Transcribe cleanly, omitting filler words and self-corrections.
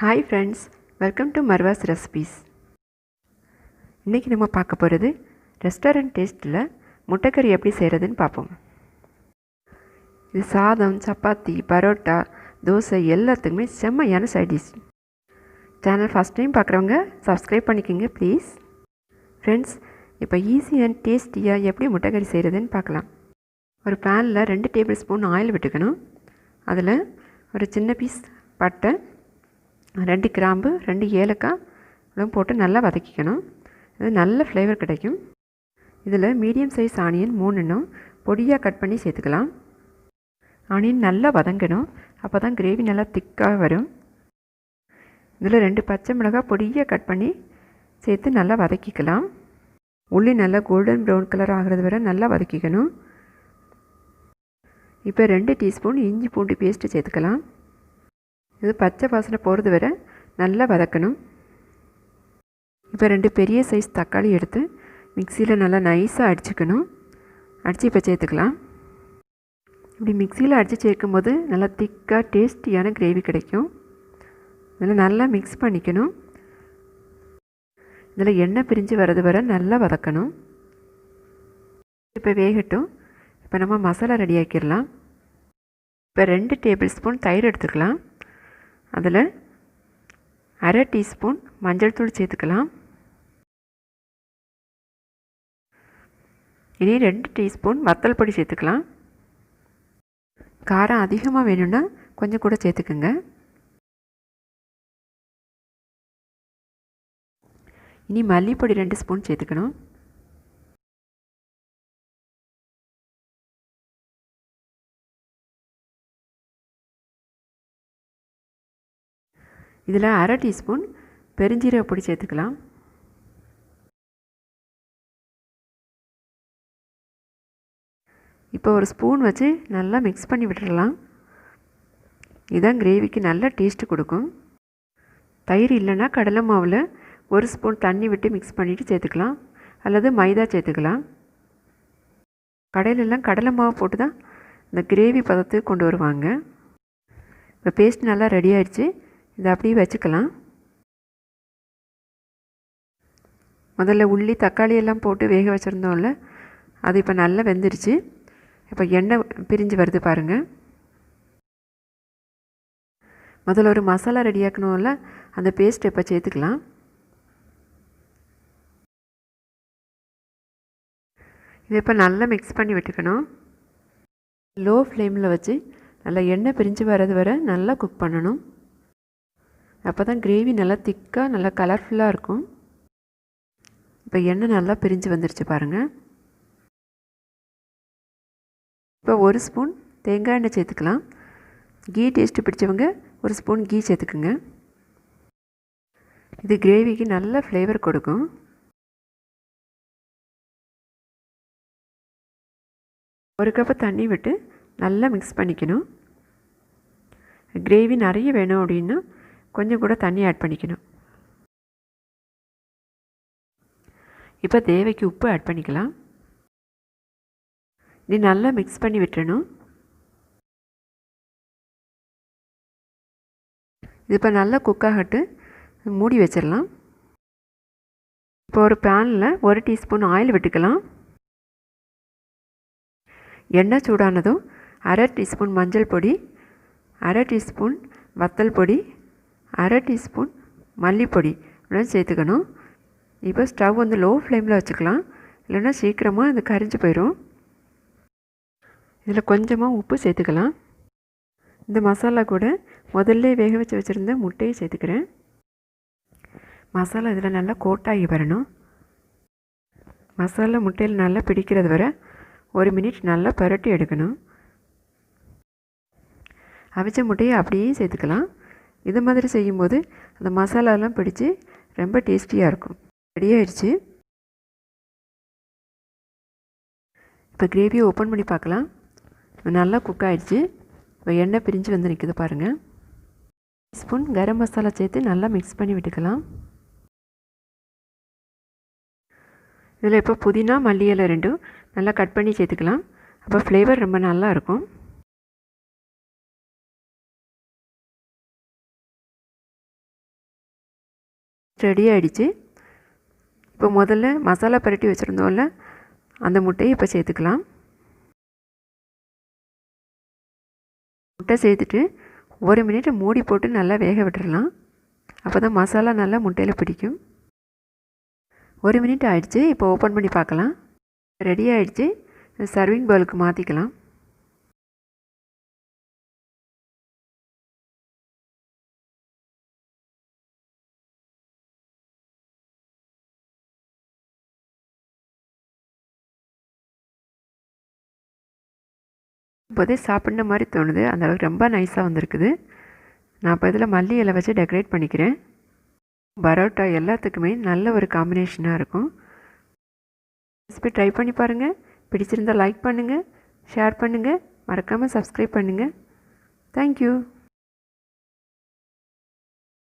Hi friends, welcome to Marva's recipes. இன்றைக்கி நம்ம பார்க்க போகிறது ரெஸ்டாரண்ட் டேஸ்ட்டில் முட்டைக்கறி எப்படி செய்கிறதுன்னு பார்ப்போம். இது சாதம், சப்பாத்தி, பரோட்டா, தோசை எல்லாத்துக்குமே செம்மையான side dish. Channel first time பார்க்குறவங்க சப்ஸ்கிரைப் பண்ணிக்கோங்க ப்ளீஸ். ஃப்ரெண்ட்ஸ், இப்போ ஈஸி அண்ட் டேஸ்டியாக எப்படி முட்டைக்கறி செய்கிறதுன்னு பார்க்கலாம். ஒரு பேனில் 2 டேபிள் ஸ்பூன் ஆயில் விட்டுக்கணும். அதில் ஒரு சின்ன பீஸ் பட்டை, 2 கிராம்பு, 2 ஏலக்காய் போட்டு நல்லா வதக்கிக்கணும். இது நல்ல ஃப்ளேவர் கிடைக்கும். இதில் மீடியம் சைஸ் ஆனியன் 3 பொடியாக கட் பண்ணி சேர்த்துக்கலாம். ஆனியன் நல்லா வதங்கணும், அப்போ தான் கிரேவி நல்லா திக்காக வரும். இதில் 2 பச்சை மிளகாய் பொடியாக கட் பண்ணி சேர்த்து நல்லா வதக்கிக்கலாம். உள்ளி நல்லா கோல்டன் ப்ரௌன் கலர் ஆகிறது வரை நல்லா வதக்கிக்கணும். இப்போ 2 டீஸ்பூன் இஞ்சி பூண்டு பேஸ்ட்டு சேர்த்துக்கலாம். இது பச்சை வாசனை போகிறது வரை நல்லா வதக்கணும். இப்போ 2 பெரிய சைஸ் தக்காளி எடுத்து மிக்சியில் நல்லா நைஸாக அடிச்சுக்கணும். அடித்து இப்போ சேர்த்துக்கலாம். இப்படி மிக்சியில் அடித்து சேர்க்கும் போது நல்லா திக்காக டேஸ்டியான கிரேவி கிடைக்கும். இதில் நல்லா மிக்ஸ் பண்ணிக்கணும். இதில் எண்ணெய் பிரிஞ்சு வர்றது வரை நல்லா வதக்கணும். இப்போ வேகட்டும். இப்போ நம்ம மசாலா ரெடி ஆக்கிடலாம். இப்போ 2 டேபிள் ஸ்பூன் தயிர் எடுத்துக்கலாம். அதில் 1/2 டீஸ்பூன் மஞ்சள் தூள் சேர்த்துக்கலாம். இனி 2 டீஸ்பூன் வத்தல் பொடி சேர்த்துக்கலாம். காரம் அதிகமாக வேணும்னா கொஞ்சம் கூட சேர்த்துக்குங்க. இனி மல்லிப்பொடி 2 ஸ்பூன் சேர்த்துக்கணும். இதில் 1/2 டீஸ்பூன் பெருஞ்சீரக பொடி சேர்த்துக்கலாம். இப்போ ஒரு ஸ்பூன் வச்சு நல்லா மிக்ஸ் பண்ணி விட்டுடலாம். இதுதான் கிரேவிக்கு நல்ல டேஸ்ட்டு கொடுக்கும். தயிர் இல்லைன்னா கடலை மாவில் 1 ஸ்பூன் தண்ணி விட்டு மிக்ஸ் பண்ணிவிட்டு சேர்த்துக்கலாம், அல்லது மைதா சேர்த்துக்கலாம். கடையிலெல்லாம் கடலை மாவு போட்டு தான் இந்த கிரேவி பதத்துக்கு கொண்டு வருவாங்க. இப்போ பேஸ்ட் நல்லா ரெடி ஆகிடுச்சு. இதை அப்படியே வச்சுக்கலாம். முதல்ல உள்ளி தக்காளி எல்லாம் போட்டு வேக வச்சுருந்தோம்ல, அது இப்போ நல்லா வெந்துருச்சு. இப்போ எண்ணெய் பிரிஞ்சு வருது பாருங்கள். முதல்ல ஒரு மசாலா ரெடியாக்கணும்ல, அந்த பேஸ்ட் இப்போ சேர்த்துக்கலாம். இதை இப்போ நல்லா மிக்ஸ் பண்ணி விட்டுக்கணும். லோ ஃப்ளேமில் வச்சு நல்லா எண்ணெய் பிரிஞ்சு வர்றது வரை நல்லா குக் பண்ணணும். அப்போ தான் கிரேவி நல்லா திக்காக நல்லா கலர்ஃபுல்லாக இருக்கும். இப்போ எண்ணெய் நல்லா பிரிஞ்சு வந்துருச்சு பாருங்கள். இப்போ 1 ஸ்பூன் தேங்காய் எண்ணெய் சேர்த்துக்கலாம். கீ டேஸ்ட்டு பிடிச்சவங்க 1 ஸ்பூன் கீ சேர்த்துக்குங்க. இது கிரேவிக்கு நல்ல ஃப்ளேவர் கொடுக்கும். ஒரு கப்பு தண்ணி விட்டு நல்லா மிக்ஸ் பண்ணிக்கணும். கிரேவி நிறைய வேணும் அப்படின்னா கொஞ்சம் கூட தண்ணி ஆட் பண்ணிக்கணும். இப்போ தேவைக்கு உப்பு ஆட் பண்ணிக்கலாம். இது நல்லா மிக்ஸ் பண்ணி விட்டுறணும். இது இப்போ நல்லா குக் ஆகட்டு மூடி வச்சிடலாம். இப்போ ஒரு பேனில் 1 டீஸ்பூன் ஆயில் விட்டுக்கலாம். எண்ணெய் சூடானதும் 1/2 டீஸ்பூன் மஞ்சள் பொடி, 1/2 டீஸ்பூன் வத்தல் பொடி, 1/2 டீஸ்பூன் மல்லிப்பொடி சேர்த்துக்கணும். இப்போ ஸ்டவ் வந்து லோ ஃப்ளேமில் வச்சுக்கலாம், இல்லைன்னா சீக்கிரமாக அது கரிஞ்சு போயிடும். இதில் கொஞ்சமாக உப்பு சேர்த்துக்கலாம். இந்த மசாலா கூட முதல்ல வேக வச்சு வச்சுருந்த முட்டையை சேர்த்துக்கிறேன். மசாலா இதில் நல்லா கோட்டாகி வரணும். மசாலா முட்டையில் நல்லா பிடிக்கிறது வரை 1 மினிட் நல்லா பரட்டி எடுக்கணும். அவிச்ச முட்டையை அப்படியே சேர்த்துக்கலாம். இது மாதிரி செய்யும்போது அந்த மசாலாலாம் பிடிச்சி ரொம்ப டேஸ்டியாக இருக்கும். ரெடி ஆகிடுச்சு. இப்போ கிரேவியை ஓப்பன் பண்ணி பார்க்கலாம். நல்லா குக் ஆகிடுச்சு. இப்போ எண்ணெய் பிரிஞ்சு வந்து நிற்குது பாருங்கள். ஸ்பூன் கரம் மசாலா சேர்த்து நல்லா மிக்ஸ் பண்ணி விட்டுக்கலாம். இதில் இப்போ புதினா, மல்லி இலை 2 நல்லா கட் பண்ணி சேர்த்துக்கலாம். அப்போ ஃப்ளேவர் ரொம்ப நல்லா இருக்கும். ரெடி ஆகிடுச்சு. இப்போ முதல்ல மசாலா பரட்டி வச்சுருந்தோம்ல, அந்த முட்டையை இப்போ சேர்த்துக்கலாம். முட்டை சேர்த்துட்டு 1 மினிட் மூடி போட்டு நல்லா வேக விட்டுறலாம். அப்போ தான் மசாலா நல்லா முட்டையில் பிடிக்கும். 1 மினிட் ஆகிடுச்சு. இப்போ ஓப்பன் பண்ணி பார்க்கலாம். ரெடி ஆகிடுச்சு. சர்விங் பவுலுக்கு மாற்றிக்கலாம். இப்போதே சாப்பிட்ற மாதிரி தோணுது. அந்தளவுக்கு ரொம்ப நைஸாக வந்திருக்குது. நான் இப்போ இதில் மல்லி இலை வச்சு டெக்கரேட் பண்ணிக்கிறேன். பரோட்டா எல்லாத்துக்குமே நல்ல ஒரு காம்பினேஷனாக இருக்கும். ரெசிபி ட்ரை பண்ணி பாருங்கள். பிடிச்சிருந்தால் லைக் பண்ணுங்கள், ஷேர் பண்ணுங்கள், மறக்காமல் சப்ஸ்கிரைப் பண்ணுங்கள். தேங்க்யூ.